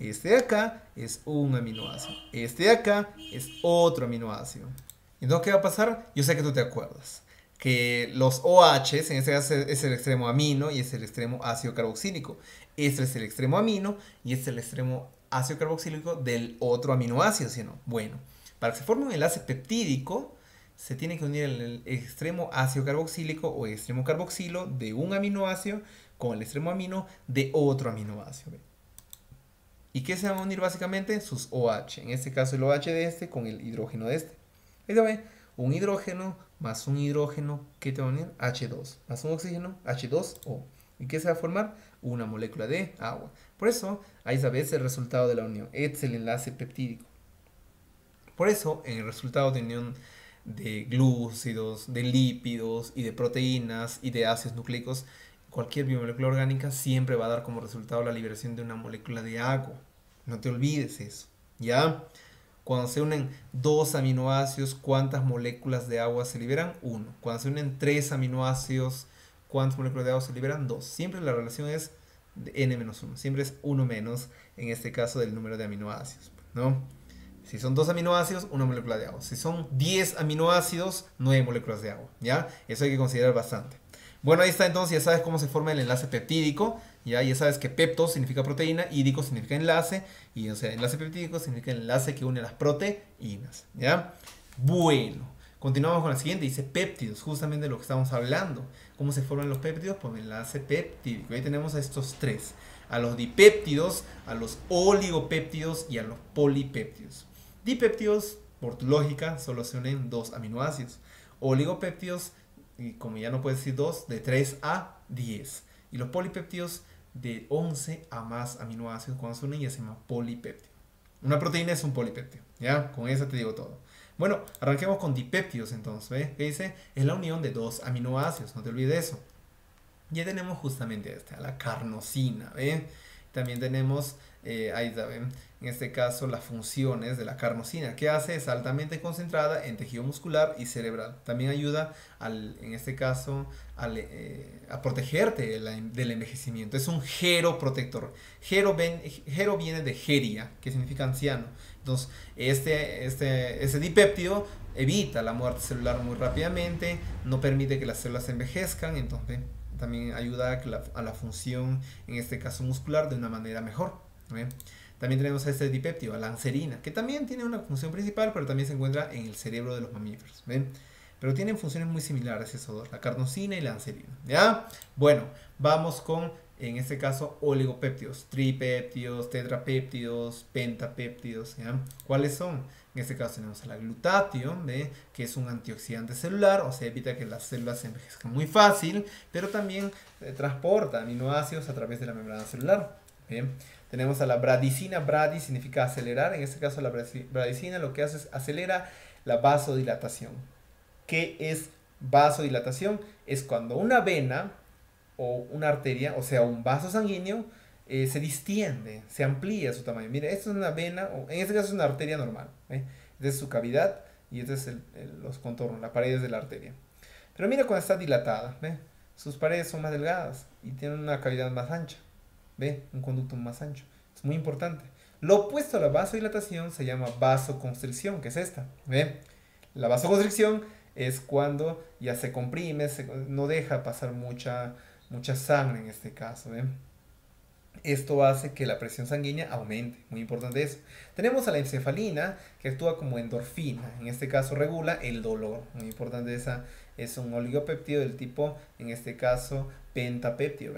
Este de acá es un aminoácido. Este de acá es otro aminoácido. Entonces, ¿qué va a pasar? Yo sé que tú te acuerdas que los OHs, en este caso es el extremo amino y es el extremo ácido carboxílico. Este es el extremo amino y este es el extremo ácido carboxílico del otro aminoácido, ¿sí o no? Bueno, para que se forme un enlace peptídico, se tiene que unir el extremo ácido carboxílico o el extremo carboxilo de un aminoácido con el extremo amino de otro aminoácido. ¿Y qué se van a unir básicamente? Sus OH. En este caso el OH de este con el hidrógeno de este. Ahí se ve, un hidrógeno más un hidrógeno, ¿qué te va a unir? H2. Más un oxígeno, H2O. ¿Y qué se va a formar? Una molécula de agua. Por eso, ahí sabes el resultado de la unión. Este es el enlace peptídico. Por eso, en el resultado de unión de glúcidos, de lípidos y de proteínas y de ácidos nucleicos, cualquier biomolécula orgánica siempre va a dar como resultado la liberación de una molécula de agua. No te olvides eso, ¿ya? Cuando se unen dos aminoácidos, ¿cuántas moléculas de agua se liberan? 1. Cuando se unen tres aminoácidos, ¿cuántas moléculas de agua se liberan? 2. Siempre la relación es de n-1. Siempre es 1 menos, en este caso, del número de aminoácidos, ¿no? Si son 2 aminoácidos, una molécula de agua. Si son 10 aminoácidos, 9 moléculas de agua, ¿ya? Eso hay que considerar bastante. Bueno, ahí está entonces, ya sabes cómo se forma el enlace peptídico, ya sabes que pepto significa proteína, ídico significa enlace, y o sea, enlace peptídico significa el enlace que une las proteínas, ¿ya? Bueno, continuamos con la siguiente, dice péptidos, justamente de lo que estamos hablando. ¿Cómo se forman los péptidos? Por enlace peptídico. Ahí tenemos a estos tres, a los dipéptidos, a los oligopéptidos y a los polipéptidos. Dipéptidos, por tu lógica, solo se unen dos aminoácidos. Oligopéptidos, y como ya no puedes decir 2, de 3 a 10. Y los polipéptidos de 11 a más aminoácidos cuando se unen ya se llama polipéptido. Una proteína es un polipéptido, ¿ya? Con eso te digo todo. Bueno, arranquemos con dipéptidos entonces, ¿ves? ¿Qué dice? Es la unión de dos aminoácidos, no te olvides eso. Ya tenemos justamente esta, la carnosina, ¿ves? También tenemos, ahí saben, en este caso las funciones de la carnosina. ¿Qué hace? Es altamente concentrada en tejido muscular y cerebral. También ayuda, en este caso, a protegerte del envejecimiento. Es un geroprotector. Gero viene de geria, que significa anciano. Entonces, ese dipéptido evita la muerte celular muy rápidamente, no permite que las células envejezcan, entonces también ayuda a la función, en este caso muscular, de una manera mejor. ¿Bien? También tenemos a este dipéptido, a la anserina, que también tiene una función principal, pero también se encuentra en el cerebro de los mamíferos. ¿Ven? Pero tienen funciones muy similares esos dos, la carnosina y la anserina. ¿Ya? Bueno, vamos con, en este caso, oligopéptidos, tripéptidos, tetrapéptidos, pentapéptidos. ¿Ya? ¿Cuáles son? En este caso tenemos el glutatión, que es un antioxidante celular, o sea, evita que las células se envejezcan muy fácil, pero también transporta aminoácidos a través de la membrana celular. Bien. Tenemos a la bradicina, bradi significa acelerar, en este caso la bradicina lo que hace es acelera la vasodilatación. ¿Qué es vasodilatación? Es cuando una vena o una arteria, o sea, un vaso sanguíneo, se distiende, se amplía su tamaño. Mire, esto es una vena, o en este caso es una arteria normal. Esta es su cavidad y este es los contornos, las paredes de la arteria. Pero mira cuando está dilatada, sus paredes son más delgadas y tienen una cavidad más ancha. Un conducto más ancho. Es muy importante. Lo opuesto a la vasodilatación se llama vasoconstricción, que es esta. La vasoconstricción es cuando ya se comprime, no deja pasar mucha sangre en este caso. Esto hace que la presión sanguínea aumente, muy importante eso. Tenemos a la encefalina, que actúa como endorfina, en este caso regula el dolor, muy importante esa, es un oligopéptido del tipo, en este caso, pentapéptido.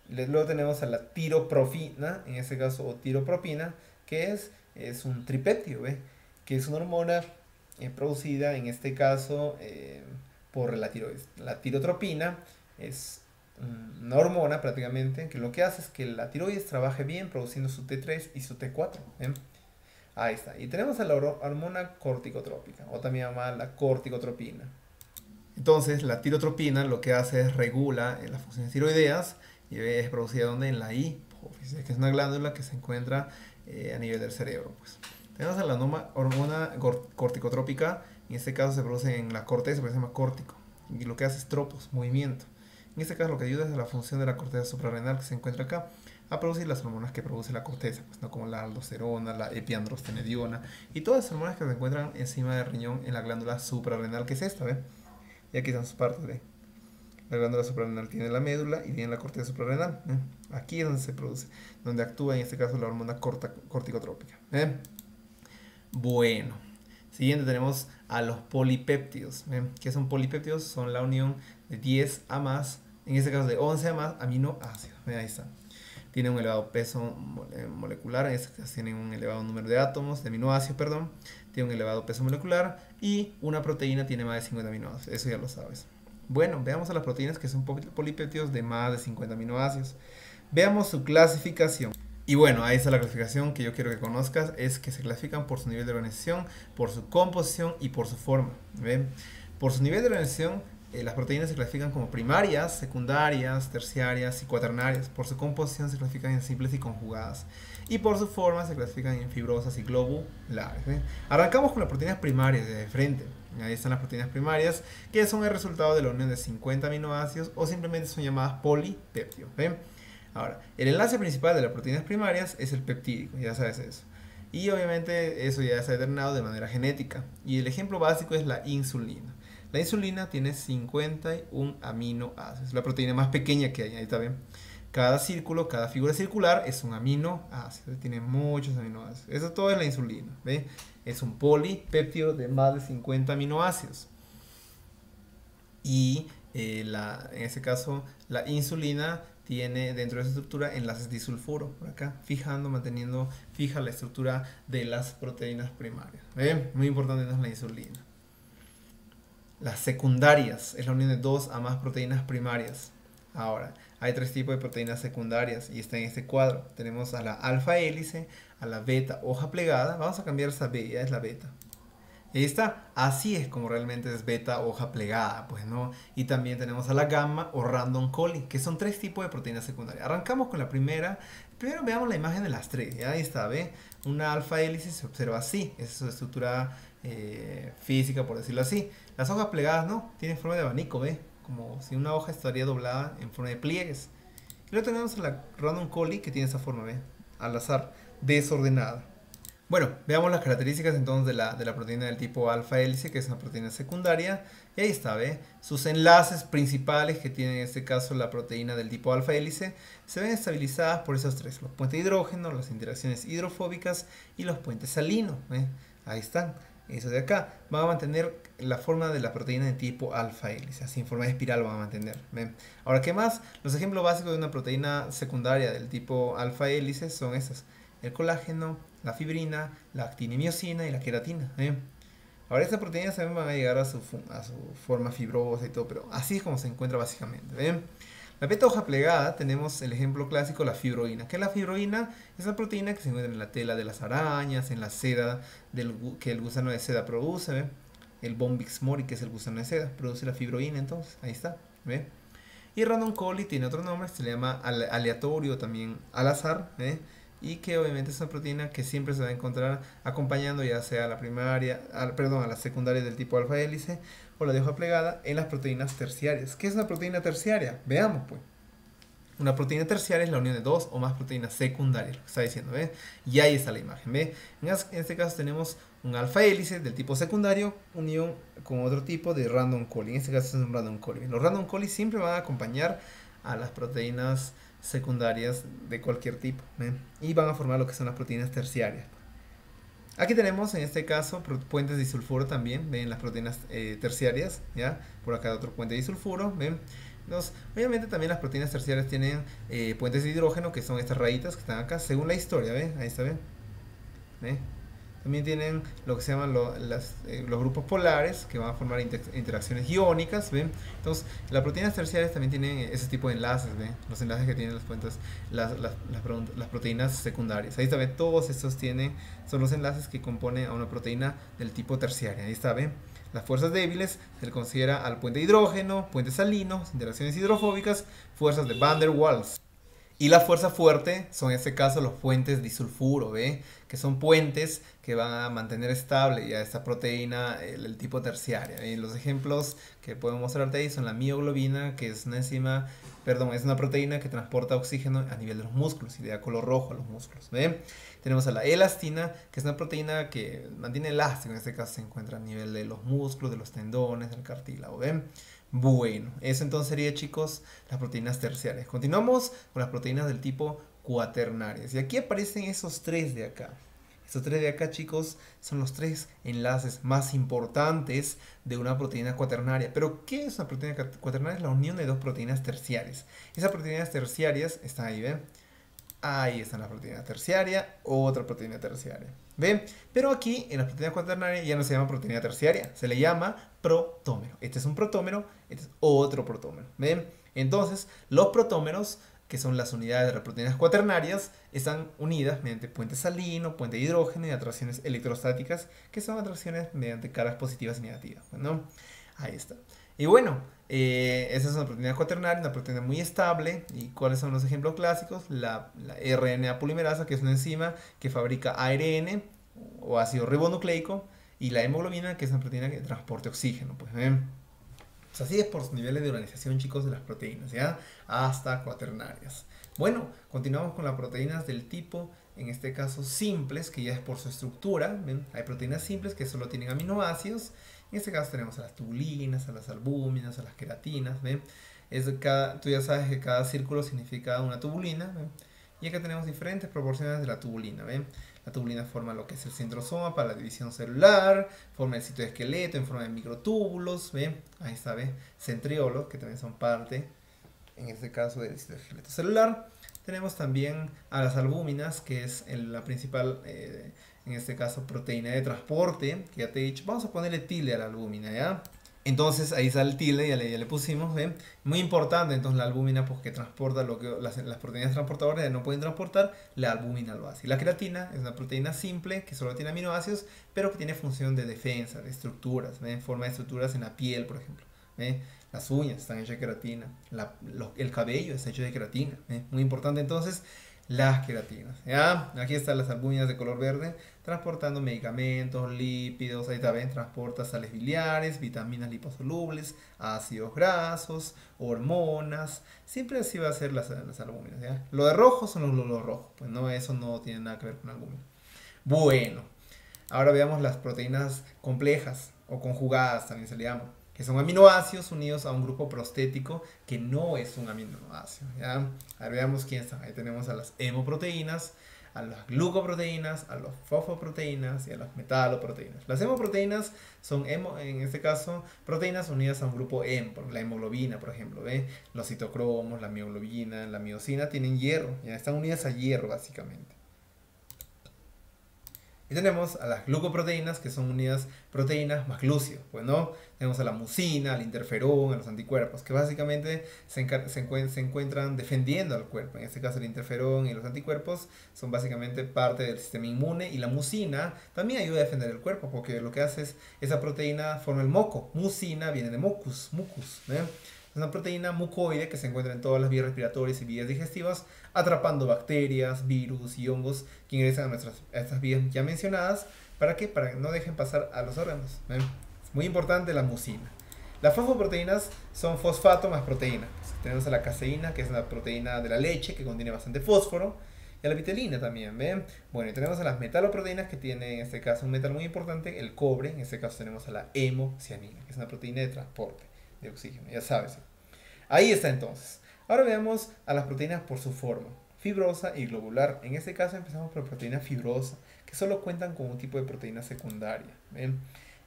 Luego tenemos a la tiroprofina, en este caso, o tiropropina, que es un tripéptido, que es una hormona producida, en este caso, por la tiroides. La tirotropina es una hormona prácticamente que lo que hace es que la tiroides trabaje bien produciendo su T3 y su T4. Ahí está. Y tenemos a la hormona corticotrópica, o también llamada la corticotropina. Entonces, la tirotropina lo que hace es regula las funciones tiroideas y es producida donde en la hipófisis, que es una glándula que se encuentra a nivel del cerebro. Pues. Tenemos a la hormona corticotrópica, en este caso se produce en la corteza, pero se llama córtico, y lo que hace es tropos, movimiento. En este caso lo que ayuda es a la función de la corteza suprarrenal que se encuentra acá, a producir las hormonas que produce la corteza, pues, ¿no? Como la aldosterona, la epiandrostenediona, y todas las hormonas que se encuentran encima del riñón en la glándula suprarrenal, que es esta, Y aquí están sus partes, La glándula suprarrenal tiene la médula y tiene la corteza suprarrenal. Aquí es donde se produce, donde actúa en este caso la hormona corticotrópica. Bueno, siguiente tenemos a los polipéptidos. ¿Qué son polipéptidos? Son la unión de 10 a más, en este caso de 11 a más aminoácidos. Ahí está. tienen un elevado peso molecular, en este caso tienen un elevado número de átomos, de aminoácidos, perdón, tiene un elevado peso molecular y una proteína tiene más de 50 aminoácidos, eso ya lo sabes. Bueno, veamos a las proteínas que son polipéptidos de más de 50 aminoácidos. Veamos su clasificación. Y bueno, ahí está la clasificación que yo quiero que conozcas, es que se clasifican por su nivel de organización, por su composición y por su forma. ¿Ven? Por su nivel de organización, las proteínas se clasifican como primarias, secundarias, terciarias y cuaternarias. Por su composición se clasifican en simples y conjugadas. Y por su forma se clasifican en fibrosas y globulares. ¿Ven? Arrancamos con las proteínas primarias de frente. Ahí están las proteínas primarias, que son el resultado de la unión de 50 aminoácidos o simplemente son llamadas polipéptidos. ¿Ven? Ahora, el enlace principal de las proteínas primarias es el peptídico, ya sabes eso. Y obviamente eso ya está determinado de manera genética. Y el ejemplo básico es la insulina. La insulina tiene 51 aminoácidos, la proteína más pequeña que hay, ahí está bien. Cada círculo, cada figura circular es un aminoácido, tiene muchos aminoácidos. Eso todo es la insulina, ¿ve? Es un polipéptido de más de 50 aminoácidos. Y en este caso, la insulina tiene dentro de su estructura enlaces disulfuro, por acá, manteniendo fija la estructura de las proteínas primarias. ¿Ven? Muy importante no es la insulina. Las secundarias es la unión de dos a más proteínas primarias. Ahora, hay tres tipos de proteínas secundarias y está en este cuadro. Tenemos a la alfa hélice, a la beta hoja plegada. Vamos a cambiar esa B, ya es la beta. Esta, así es como realmente es beta hoja plegada, pues no. Y también tenemos a la gamma o random colli, que son tres tipos de proteínas secundarias. Arrancamos con la primera. Primero veamos la imagen de las tres. Ahí está, ¿ve? Una alfa hélice se observa así. Esa es su estructura física, por decirlo así. Las hojas plegadas, ¿no? Tienen forma de abanico, ¿ve? Como si una hoja estaría doblada en forma de pliegues. Y luego tenemos a la random colli, que tiene esa forma, ¿ve? Al azar, desordenada. Bueno, veamos las características entonces de la proteína del tipo alfa hélice, que es una proteína secundaria. Y ahí está, ¿ve? Sus enlaces principales que tiene en este caso la proteína del tipo alfa hélice se ven estabilizadas por esos tres: los puentes de hidrógeno, las interacciones hidrofóbicas y los puentes salinos. ¿Ve? Ahí están. Eso de acá va a mantener la forma de la proteína de tipo alfa hélice, así en forma de espiral va a mantener. ¿Ven? Ahora, ¿qué más? Los ejemplos básicos de una proteína secundaria del tipo alfa hélice son estas: el colágeno, la fibrina, la actina y miosina y la queratina. Ahora estas proteínas también van a llegar a su forma fibrosa y todo, pero así es como se encuentra básicamente. ¿Ven? La beta hoja plegada tenemos el ejemplo clásico, la fibroína. ¿Qué es la fibroína? Es una proteína que se encuentra en la tela de las arañas, en la seda que el gusano de seda produce. ¿Ve? El Bombyx mori, que es el gusano de seda, produce la fibroína, entonces, ahí está. ¿Ve? Y random colli tiene otro nombre, se le llama aleatorio, también al azar. ¿Ve? Y que obviamente es una proteína que siempre se va a encontrar acompañando ya sea a la primaria, a la secundaria del tipo alfa hélice o la de hoja plegada en las proteínas terciarias. ¿Qué es una proteína terciaria? Veamos pues. Una proteína terciaria es la unión de dos o más proteínas secundarias, lo que está diciendo, ¿ve? Y ahí está la imagen, ¿ve? En este caso tenemos un alfa hélice del tipo secundario unión con otro tipo de random colli. En este caso es un random colli. Los random colli siempre van a acompañar a las proteínas secundarias de cualquier tipo, ¿ven? Y van a formar lo que son las proteínas terciarias. Aquí tenemos en este caso puentes de disulfuro también, ven las proteínas terciarias, ¿ya? Por acá otro puente de disulfuro, ven. Entonces, obviamente también las proteínas terciarias tienen puentes de hidrógeno, que son estas rayitas que están acá, según la historia, ¿ven? Ahí está, ¿ven? ¿Ven? También tienen lo que se llaman los grupos polares, que van a formar interacciones iónicas, ¿ven? Entonces, las proteínas terciarias también tienen ese tipo de enlaces, ¿ven? Los enlaces que tienen los puentes, las proteínas secundarias. Ahí está, ¿ven? Todos estos son los enlaces que componen a una proteína del tipo terciaria. Ahí está, ¿ven? Las fuerzas débiles se le considera al puente de hidrógeno, puentes salinos, interacciones hidrofóbicas, fuerzas de Van der Waals. Y la fuerza fuerte son en este caso los puentes disulfuro, ¿ve? Que son puentes que van a mantener estable ya esta proteína, el tipo terciaria. Y los ejemplos que puedo mostrarte ahí son la mioglobina, que es una enzima, perdón, es una proteína que transporta oxígeno a nivel de los músculos y le da color rojo a los músculos, ¿ve? Tenemos a la elastina, que es una proteína que mantiene elástico, en este caso se encuentra a nivel de los músculos, de los tendones, del cartílago, ¿ven? Bueno, eso entonces sería, chicos, las proteínas terciarias. Continuamos con las proteínas del tipo cuaternarias. Y aquí aparecen esos tres de acá. Estos tres de acá, chicos, son los tres enlaces más importantes de una proteína cuaternaria. Pero, ¿qué es una proteína cuaternaria? Es la unión de dos proteínas terciarias. Esas proteínas terciarias están ahí, ¿ven? Ahí está la proteína terciaria, otra proteína terciaria. ¿Ven? Pero aquí en las proteínas cuaternarias ya no se llama proteína terciaria, se le llama protómero. Este es un protómero, este es otro protómero. ¿Ven? Entonces, los protómeros, que son las unidades de las proteínas cuaternarias, están unidas mediante puente salino, puente de hidrógeno y atracciones electrostáticas, que son atracciones mediante cargas positivas y negativas. ¿No? Ahí está. Y bueno, esa es una proteína cuaternaria, una proteína muy estable. ¿Y cuáles son los ejemplos clásicos? La RNA polimerasa, que es una enzima que fabrica ARN o ácido ribonucleico, y la hemoglobina, que es una proteína que transporta oxígeno. Pues, pues así es por sus niveles de organización, chicos, de las proteínas, ¿ya? Hasta cuaternarias. Bueno, continuamos con las proteínas del tipo, en este caso, simples, que ya es por su estructura. ¿Ven? Hay proteínas simples que solo tienen aminoácidos. En este caso tenemos a las tubulinas, a las albúminas, a las queratinas. ¿Ven? Tú ya sabes que cada círculo significa una tubulina. ¿Ven? Y acá tenemos diferentes proporciones de la tubulina. ¿Ven? La tubulina forma lo que es el centrosoma para la división celular, forma el citoesqueleto en forma de microtúbulos. ¿Ven? Ahí está, ¿ven? Centriolos, que también son parte, en este caso, del citoesqueleto celular. Tenemos también a las albúminas, que es la principal, en este caso, proteína de transporte, que ya te he dicho. Vamos a ponerle tilde a la albúmina, ¿ya? Entonces ahí sale el tilde, ya le pusimos, ¿ven? Muy importante entonces la albúmina, porque transporta lo que las proteínas transportadoras ya no pueden transportar, la albúmina lo hace. Y la creatina es una proteína simple que solo tiene aminoácidos, pero que tiene función de defensa, de estructuras, ¿ven? Forma de estructuras en la piel, por ejemplo. ¿Ven? Las uñas están hechas de queratina, el cabello está hecho de queratina. ¿Ven? Muy importante entonces las queratinas. ¿Ya? Aquí están las albúminas de color verde transportando medicamentos, lípidos, ahí está, ven, transporta sales biliares, vitaminas liposolubles, ácidos grasos, hormonas. Siempre así va a ser las albúminas. ¿Ya? Lo de rojo son los glóbulos rojos, pues no, eso no tiene nada que ver con albúmina. Bueno, ahora veamos las proteínas complejas o conjugadas, también se le llama, que son aminoácidos unidos a un grupo prostético que no es un aminoácido. ¿Ya? Ahora veamos quién está. Ahí tenemos a las hemoproteínas, a las glucoproteínas, a las fosfoproteínas y a las metaloproteínas. Las hemoproteínas son, en este caso, proteínas unidas a un grupo hemo, la hemoglobina, por ejemplo. ¿Ve? Los citocromos, la mioglobina, la miosina tienen hierro, ya están unidas a hierro básicamente. Y tenemos a las glucoproteínas, que son unidas proteínas más glúcidos. Pues no, tenemos a la mucina, al interferón, a los anticuerpos, que básicamente se encuentran defendiendo al cuerpo. En este caso el interferón y los anticuerpos son básicamente parte del sistema inmune. Y la mucina también ayuda a defender el cuerpo, porque lo que hace es, esa proteína forma el moco. Mucina viene de mucus. Es una proteína mucoide que se encuentra en todas las vías respiratorias y vías digestivas, atrapando bacterias, virus y hongos que ingresan a estas vías ya mencionadas. ¿Para qué? Para que no dejen pasar a los órganos. Es muy importante la mucina. Las fosfoproteínas son fosfato más proteína. Pues tenemos a la caseína, que es una proteína de la leche que contiene bastante fósforo, y a la vitelina también, ¿ven? Bueno, y tenemos a las metaloproteínas, que tienen en este caso un metal muy importante, el cobre. En este caso tenemos a la hemocianina, que es una proteína de transporte de oxígeno, ya sabes. Ahí está entonces. Ahora veamos a las proteínas por su forma, fibrosa y globular. En este caso empezamos por proteína fibrosa, que solo cuentan con un tipo de proteína secundaria. ¿Ven?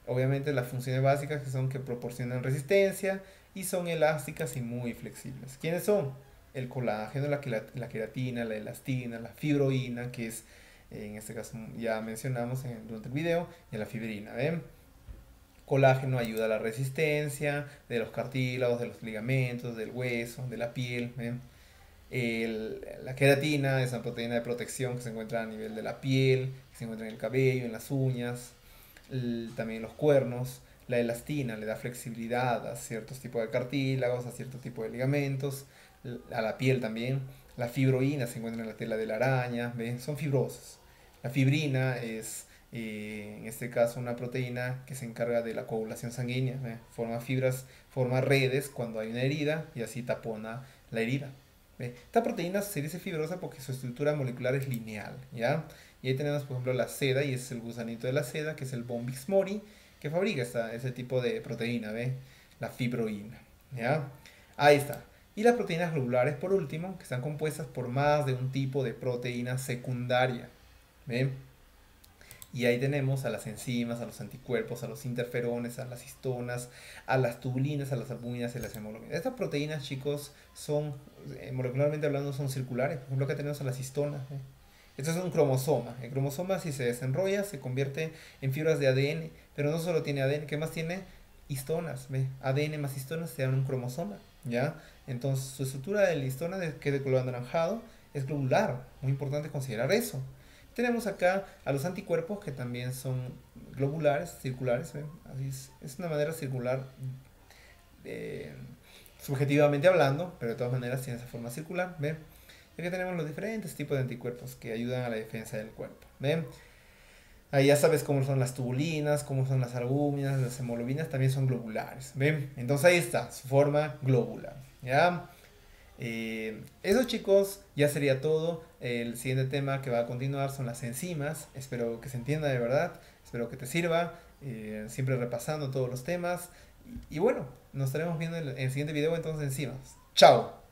Obviamente las funciones básicas, que son que proporcionan resistencia y son elásticas y muy flexibles. ¿Quiénes son? El colágeno, la queratina, la elastina, la fibroína, que es, en este caso ya mencionamos durante el video, y la fibrina. ¿Ven? Colágeno ayuda a la resistencia de los cartílagos, de los ligamentos, del hueso, de la piel. La queratina es una proteína de protección que se encuentra a nivel de la piel, que se encuentra en el cabello, en las uñas, también en los cuernos. La elastina le da flexibilidad a ciertos tipos de cartílagos, a ciertos tipos de ligamentos, a la piel también. La fibroína se encuentra en la tela de la araña, ¿ven? Son fibrosas. La fibrina es, en este caso, una proteína que se encarga de la coagulación sanguínea. Forma fibras, forma redes cuando hay una herida y así tapona la herida. Esta proteína se dice fibrosa porque su estructura molecular es lineal, ¿ya? Y ahí tenemos, por ejemplo, la seda, y es el gusanito de la seda, que es el Bombix mori, que fabrica ese tipo de proteína, ¿ve? La fibroína, ¿ya? Ahí está. Y las proteínas globulares, por último, que están compuestas por más de un tipo de proteína secundaria, ¿ve? Y ahí tenemos a las enzimas, a los anticuerpos, a los interferones, a las histonas, a las tubulinas, a las albuminas y a las hemoglobinas. Estas proteínas, chicos, son, molecularmente hablando, son circulares. Por ejemplo, acá tenemos a las histonas. Esto es un cromosoma. El cromosoma, si se desenrolla, se convierte en fibras de ADN. Pero no solo tiene ADN, ¿qué más tiene? Histonas. ¿Ve? ADN más histonas te dan un cromosoma. ¿Ya? Entonces, su estructura de la histona, que es de color anaranjado, es globular. Muy importante considerar eso. Tenemos acá a los anticuerpos que también son globulares, circulares. ¿Ven? Así es una manera circular, eh, subjetivamente hablando, pero de todas maneras tiene esa forma circular. ¿Ven? Y aquí tenemos los diferentes tipos de anticuerpos que ayudan a la defensa del cuerpo. ¿Ven? Ahí ya sabes cómo son las tubulinas, cómo son las albúminas, las hemoglobinas también son globulares. ¿Ven? Entonces ahí está, su forma globular. ¿Ya? Eso, chicos, ya sería todo. El siguiente tema que va a continuar son las enzimas. Espero que se entienda de verdad. Espero que te sirva. Siempre repasando todos los temas. Y bueno, nos estaremos viendo en el siguiente video entonces de enzimas. Chao.